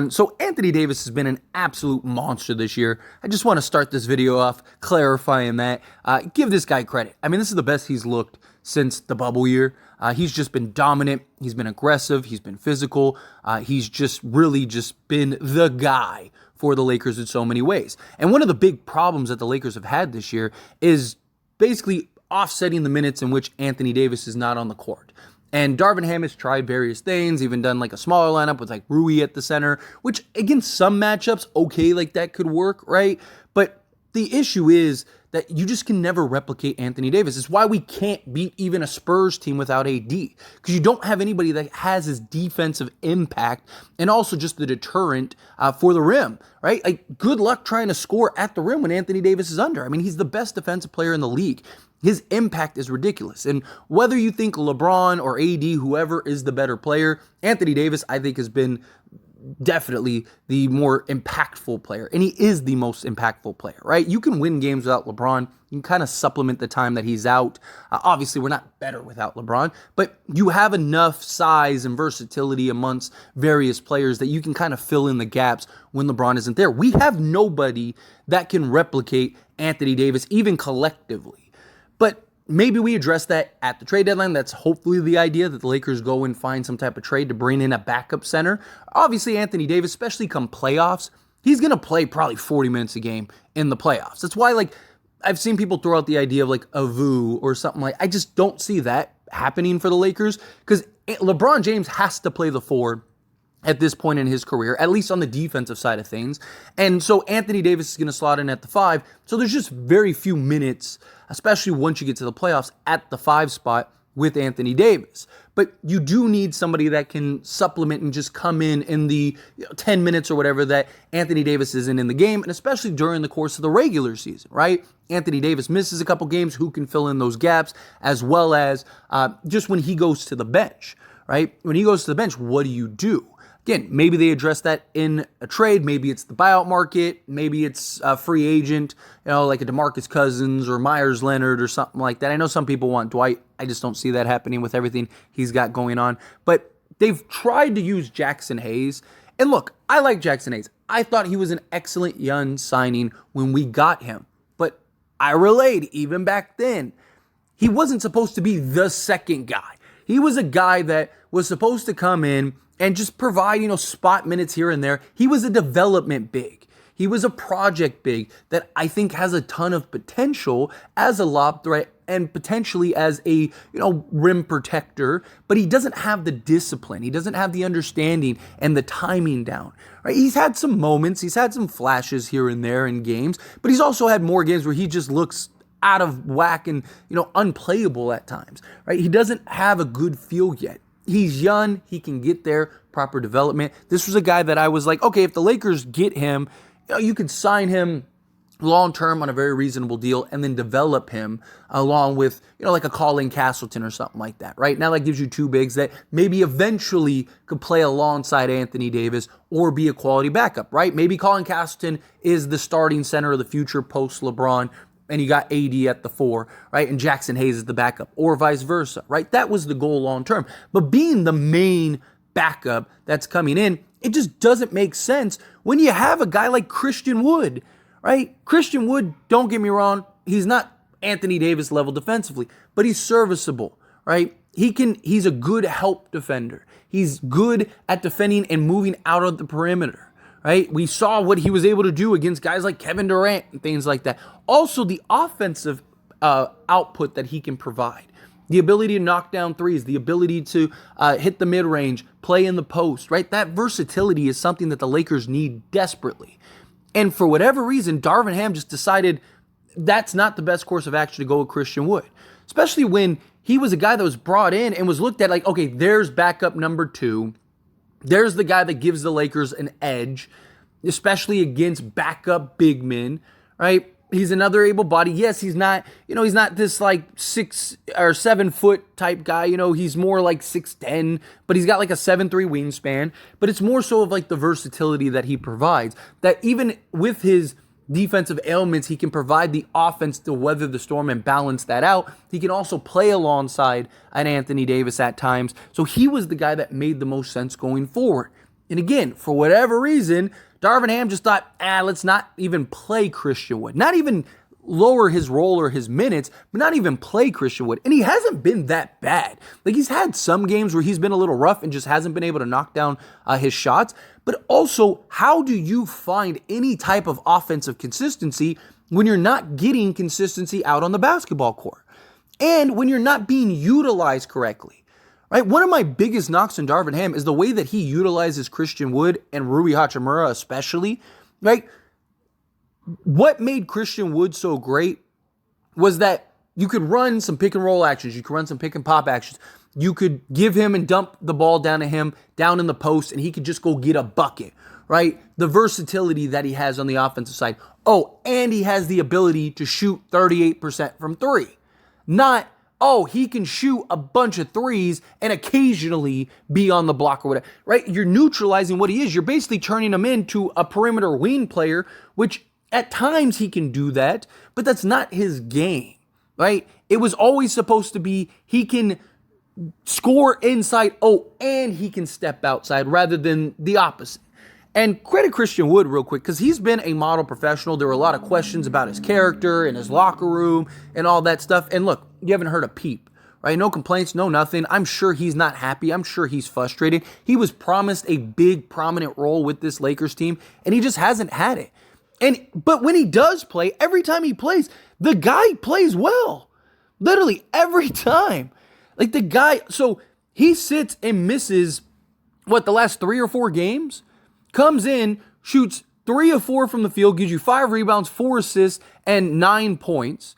So Anthony Davis has been an absolute monster this year. I just want to start this video off clarifying that. Give this guy credit. I mean, this is the best he's looked since the bubble year. He's just been dominant. He's been aggressive. He's been physical. He's just really just been the guy for the Lakers in so many ways. And one of the big problems that the Lakers have had this year is basically offsetting the minutes in which Anthony Davis is not on the court. And Darvin Ham has tried various things, even done like a smaller lineup with like Rui at the center, which against some matchups, okay, like that could work, right? But the issue is that you just can never replicate Anthony Davis. It's why we can't beat even a Spurs team without AD, because you don't have anybody that has his defensive impact and also just the deterrent for the rim, right? Like, good luck trying to score at the rim when Anthony Davis is under. I mean, he's the best defensive player in the league. His impact is ridiculous. And whether you think LeBron or AD, whoever is the better player, Anthony Davis, I think, has been definitely the more impactful player. And he is the most impactful player, right? You can win games without LeBron. You can kind of supplement the time that he's out. Obviously, we're not better without LeBron, but you have enough size and versatility amongst various players that you can kind of fill in the gaps when LeBron isn't there. We have nobody that can replicate Anthony Davis, even collectively. But maybe we address that at the trade deadline. That's hopefully the idea, that the Lakers go and find some type of trade to bring in a backup center. Obviously, Anthony Davis, especially come playoffs, he's going to play probably 40 minutes a game in the playoffs. That's why, like, I've seen people throw out the idea of like a Vu or something like. I just don't see that happening for the Lakers, because LeBron James has to play the 4 at this point in his career, at least on the defensive side of things. And so Anthony Davis is going to slot in at the 5. So there's just very few minutes, especially once you get to the playoffs, at the 5 spot with Anthony Davis. But you do need somebody that can supplement and just come in the 10 minutes or whatever that Anthony Davis isn't in the game, and especially during the course of the regular season, right? Anthony Davis misses a couple games. Who can fill in those gaps, as well as just when he goes to the bench, right? When he goes to the bench, what do you do? Again, maybe they address that in a trade. Maybe it's the buyout market. Maybe it's a free agent, like a DeMarcus Cousins or Myers Leonard or something like that. I know some people want Dwight. I just don't see that happening with everything he's got going on. But they've tried to use Jackson Hayes. And look, I like Jackson Hayes. I thought he was an excellent young signing when we got him. But I relayed, even back then, he wasn't supposed to be the second guy. He was a guy that was supposed to come in and just provide, spot minutes here and there. He was a development big. He was a project big that I think has a ton of potential as a lob threat and potentially as a, rim protector, but he doesn't have the discipline. He doesn't have the understanding and the timing down, right? He's had some moments. He's had some flashes here and there in games, but he's also had more games where he just looks out of whack and, unplayable at times, right? He doesn't have a good feel yet. He's young. He can get there. Proper development. This was a guy that I was like, okay, if the Lakers get him, you could sign him long-term on a very reasonable deal and then develop him along with, like a Colin Castleton or something like that, right? Now that gives you 2 bigs that maybe eventually could play alongside Anthony Davis or be a quality backup, right? Maybe Colin Castleton is the starting center of the future post-LeBron, and you got AD at the 4, right? And Jackson Hayes is the backup, or vice versa, right? That was the goal long term. But being the main backup that's coming in, it just doesn't make sense when you have a guy like Christian Wood, right? Christian Wood, don't get me wrong, he's not Anthony Davis level defensively, but he's serviceable, right? He's a good help defender. He's good at defending and moving out of the perimeter. Right? We saw what he was able to do against guys like Kevin Durant and things like that. Also, the offensive output that he can provide. The ability to knock down threes, the ability to hit the mid-range, play in the post, right? That versatility is something that the Lakers need desperately. And for whatever reason, Darvin Ham just decided that's not the best course of action to go with Christian Wood. Especially when he was a guy that was brought in and was looked at like, okay, there's backup number 2. There's the guy that gives the Lakers an edge, especially against backup big men, right? He's another able body. Yes, he's not this like 6 or 7 foot type guy. He's more like 6'10", but he's got like a 7'3" wingspan. But it's more so of like the versatility that he provides, that even with his defensive ailments, he can provide the offense to weather the storm and balance that out. He can also play alongside an Anthony Davis at times. So he was the guy that made the most sense going forward. And again, for whatever reason, Darvin Ham just thought, let's not even play Christian Wood. Not even lower his role or his minutes, but not even play Christian Wood. And he hasn't been that bad. Like, he's had some games where he's been a little rough and just hasn't been able to knock down his shots. But also, how do you find any type of offensive consistency when you're not getting consistency out on the basketball court? And when you're not being utilized correctly, right? One of my biggest knocks on Darvin Ham is the way that he utilizes Christian Wood and Rui Hachimura especially, right? What made Christian Wood so great was that you could run some pick and roll actions. You could run some pick and pop actions. You could give him and dump the ball down to him, down in the post, and he could just go get a bucket, right? The versatility that he has on the offensive side. Oh, and he has the ability to shoot 38% from three. Not, he can shoot a bunch of threes and occasionally be on the block or whatever, right? You're neutralizing what he is. You're basically turning him into a perimeter wing player, which at times he can do that, but that's not his game, right? It was always supposed to be he can score inside, and he can step outside rather than the opposite. And credit Christian Wood real quick, because he's been a model professional. There were a lot of questions about his character and his locker room and all that stuff. And look, you haven't heard a peep, right? No complaints, no nothing. I'm sure he's not happy. I'm sure he's frustrated. He was promised a big, prominent role with this Lakers team, and he just hasn't had it. But when he does play, every time he plays, the guy plays well. Literally every time. Like the guy, so he sits and misses, the last 3 or 4 games? Comes in, shoots 3 of 4 from the field, gives you 5 rebounds, 4 assists, and 9 points,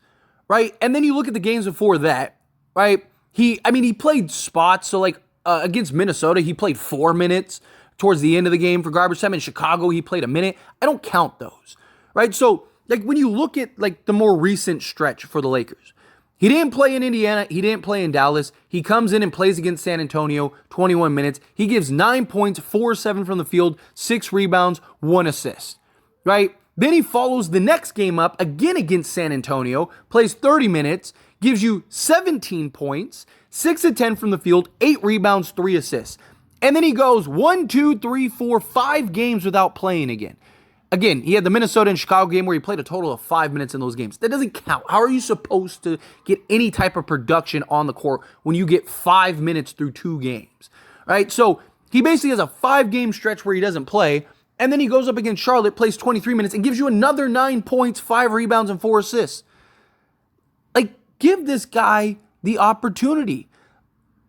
right? And then you look at the games before that, right? He played spots. So against Minnesota, he played 4 minutes towards the end of the game for garbage time. In Chicago, he played a minute. I don't count those, right? So when you look at the more recent stretch for the Lakers, he didn't play in Indiana. He didn't play in Dallas. He comes in and plays against San Antonio, 21 minutes. He gives 9 points, 4-7 from the field, 6 rebounds, 1 assist, right? Then he follows the next game up again against San Antonio, plays 30 minutes, gives you 17 points, 6 of 10 from the field, 8 rebounds, 3 assists. And then he goes 1, 2, 3, 4, 5 games without playing again. Again, he had the Minnesota and Chicago game where he played a total of 5 minutes in those games. That doesn't count. How are you supposed to get any type of production on the court when you get 5 minutes through 2 games, right? So he basically has a 5-game stretch where he doesn't play, and then he goes up against Charlotte, plays 23 minutes, and gives you another 9 points, 5 rebounds, and 4 assists. Give this guy the opportunity.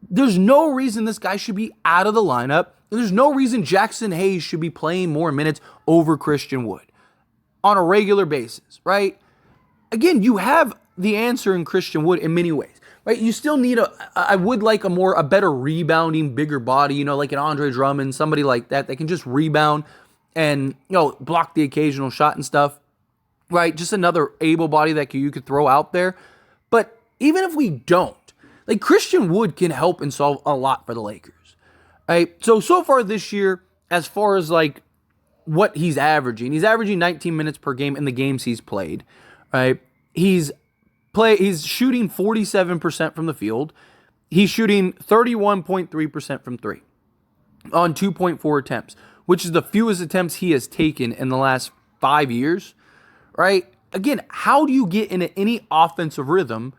There's no reason this guy should be out of the lineup. There's no reason Jackson Hayes should be playing more minutes over Christian Wood on a regular basis, right? Again, you have the answer in Christian Wood in many ways, right? You still need I would like a better rebounding, bigger body, like an Andre Drummond, somebody like that can just rebound and, block the occasional shot and stuff, right? Just another able body that you could throw out there. But even if we don't, Christian Wood can help and solve a lot for the Lakers, right? So far this year, as far as what he's averaging 19 minutes per game in the games he's played, right? He's shooting 47% from the field. He's shooting 31.3% from 3 on 2.4 attempts, which is the fewest attempts he has taken in the last 5 years, right? Again, how do you get into any offensive rhythm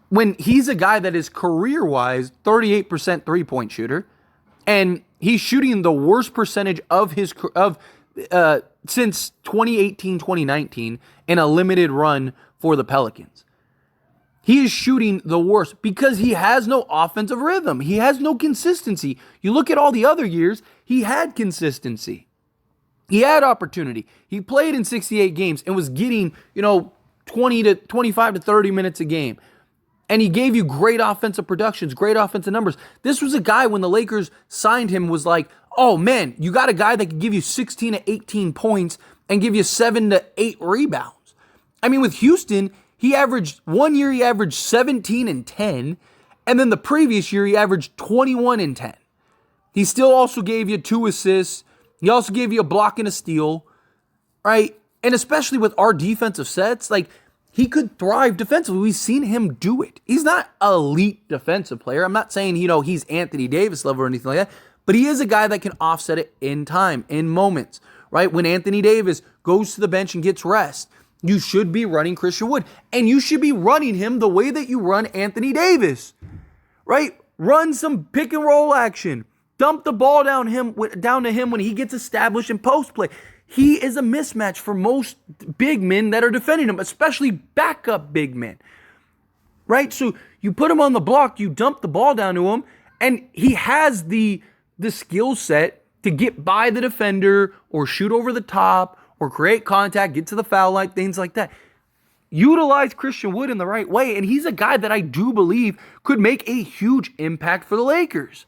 when he's a guy that is career-wise 38% three-point shooter, and he's shooting the worst percentage since 2018-2019 in a limited run for the Pelicans? He is shooting the worst because he has no offensive rhythm. He has no consistency. You look at all the other years, he had consistency. He had opportunity. He played in 68 games and was getting, 20 to 25 to 30 minutes a game. And he gave you great offensive productions, great offensive numbers. This was a guy when the Lakers signed him was like, oh man, you got a guy that can give you 16 to 18 points and give you 7 to 8 rebounds. With Houston, one year he averaged 17 and 10, and then the previous year he averaged 21 and 10. He still also gave you 2 assists. He also gave you a block and a steal, right? And especially with our defensive sets, he could thrive defensively. We've seen him do it. He's not an elite defensive player. I'm not saying, he's Anthony Davis level or anything like that, But he is a guy that can offset it in time, in moments, right? When Anthony Davis goes to the bench and gets rest, you should be running Christian Wood. And you should be running him the way that you run Anthony Davis, right? Run some pick and roll action. Dump the ball down to him when he gets established in post play. He is a mismatch for most big men that are defending him, especially backup big men, right? So you put him on the block, you dump the ball down to him, and he has the skill set to get by the defender or shoot over the top or create contact, get to the foul line, things like that. Utilize Christian Wood in the right way, and he's a guy that I do believe could make a huge impact for the Lakers.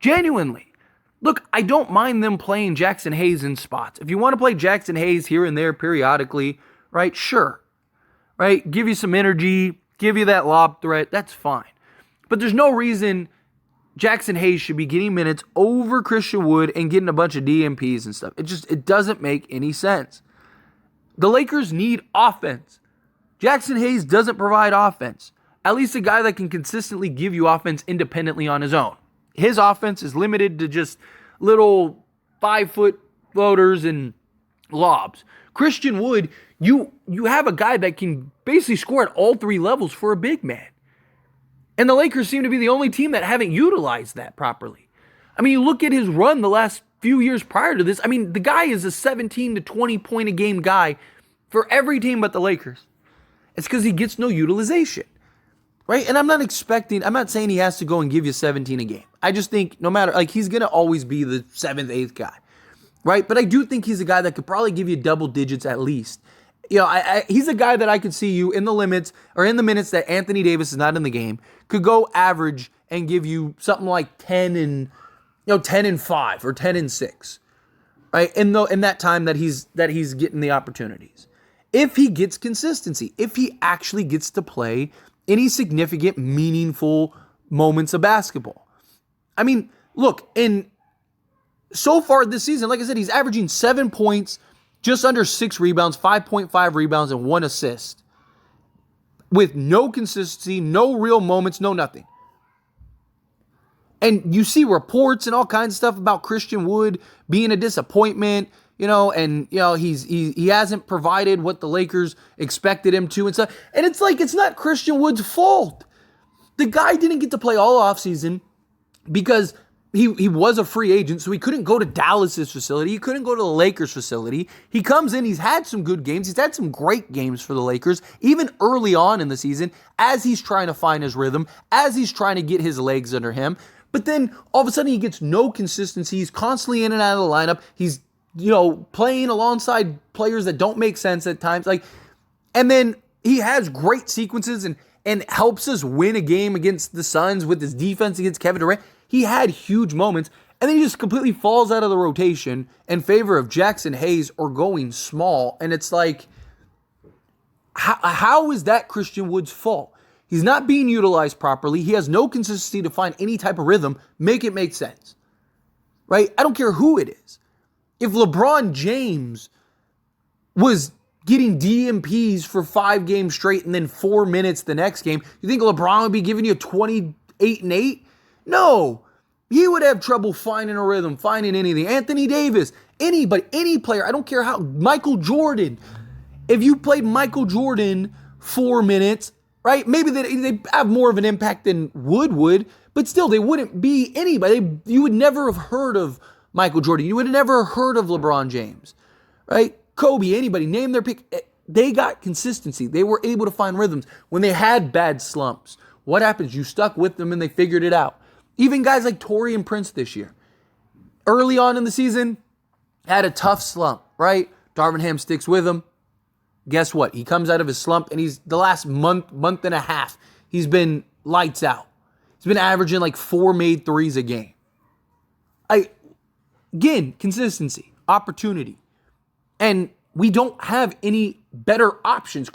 Genuinely. Look, I don't mind them playing Jackson Hayes in spots. If you want to play Jackson Hayes here and there periodically, right, sure. Right, give you some energy, give you that lob threat, that's fine. But there's no reason Jackson Hayes should be getting minutes over Christian Wood and getting a bunch of DMPs and stuff. It doesn't make any sense. The Lakers need offense. Jackson Hayes doesn't provide offense. At least a guy that can consistently give you offense independently on his own. His offense is limited to just little 5-foot floaters and lobs. Christian Wood, you have a guy that can basically score at all three levels for a big man. And the Lakers seem to be the only team that haven't utilized that properly. I mean, you look at his run the last few years prior to this. I mean, the guy is a 17 to 20 point a game guy for every team but the Lakers. It's because he gets no utilization, right? And I'm not saying he has to go and give you 17 a game. I just think no matter, like, he's going to always be the 7th, 8th guy, right? But I do think he's a guy that could probably give you double digits at least. You know, he's a guy that I could see you in the limits or in the minutes that Anthony Davis is not in the game, could go average and give you something like 10 and 5 or 10 and 6, right? In that time that he's getting the opportunities. If he gets consistency, if he actually gets to play any significant, meaningful moments of basketball. I mean, look, so far this season, like I said, he's averaging 7 points, just under 6 rebounds, 5.5 rebounds, and 1 assist. With no consistency, no real moments, no nothing. And you see reports and all kinds of stuff about Christian Wood being a disappointment, he hasn't provided what the Lakers expected him to and stuff. And it's like, it's not Christian Wood's fault. The guy didn't get to play all offseason because he was a free agent, so he couldn't go to Dallas's facility. He couldn't go to the Lakers facility. He comes in, he's had some good games. He's had some great games for the Lakers, even early on in the season, as he's trying to find his rhythm, as he's trying to get his legs under him. But then all of a sudden he gets no consistency. He's constantly in and out of the lineup. He's, playing alongside players that don't make sense at times. And then he has great sequences and helps us win a game against the Suns with his defense against Kevin Durant. He had huge moments, and then he just completely falls out of the rotation in favor of Jackson Hayes or going small. And it's like, how is that Christian Wood's fault? He's not being utilized properly. He has no consistency to find any type of rhythm. Make it make sense, right? I don't care who it is. If LeBron James was getting DMPs for 5 games straight and then 4 minutes the next game, you think LeBron would be giving you 28 and 8? No. He would have trouble finding a rhythm, finding anything. Anthony Davis, anybody, any player, I don't care how, Michael Jordan. If you played Michael Jordan 4 minutes, right, maybe they have more of an impact than Wood would, but still, they wouldn't be anybody. You would never have heard of Michael Jordan. You would have never heard of LeBron James, right? Kobe, anybody, name their pick. They got consistency. They were able to find rhythms when they had bad slumps. What happens? You stuck with them and they figured it out. Even guys like Taurean Prince this year. Early on in the season, had a tough slump, right? Darvin Ham sticks with him. Guess what? He comes out of his slump and he's the last month and a half, he's been lights out. He's been averaging like 4 made threes a game. Again, consistency, opportunity. And we don't have any better options.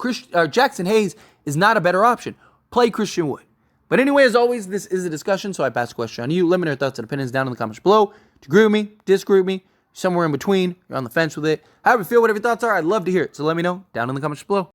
Jackson Hayes is not a better option. Play Christian Wood. But anyway, as always, this is a discussion, so I pass the question on to you. Let me know your thoughts and opinions down in the comments below. Do you agree with me? Disagree with me? Somewhere in between? You're on the fence with it? However you feel, whatever your thoughts are, I'd love to hear it. So let me know down in the comments below.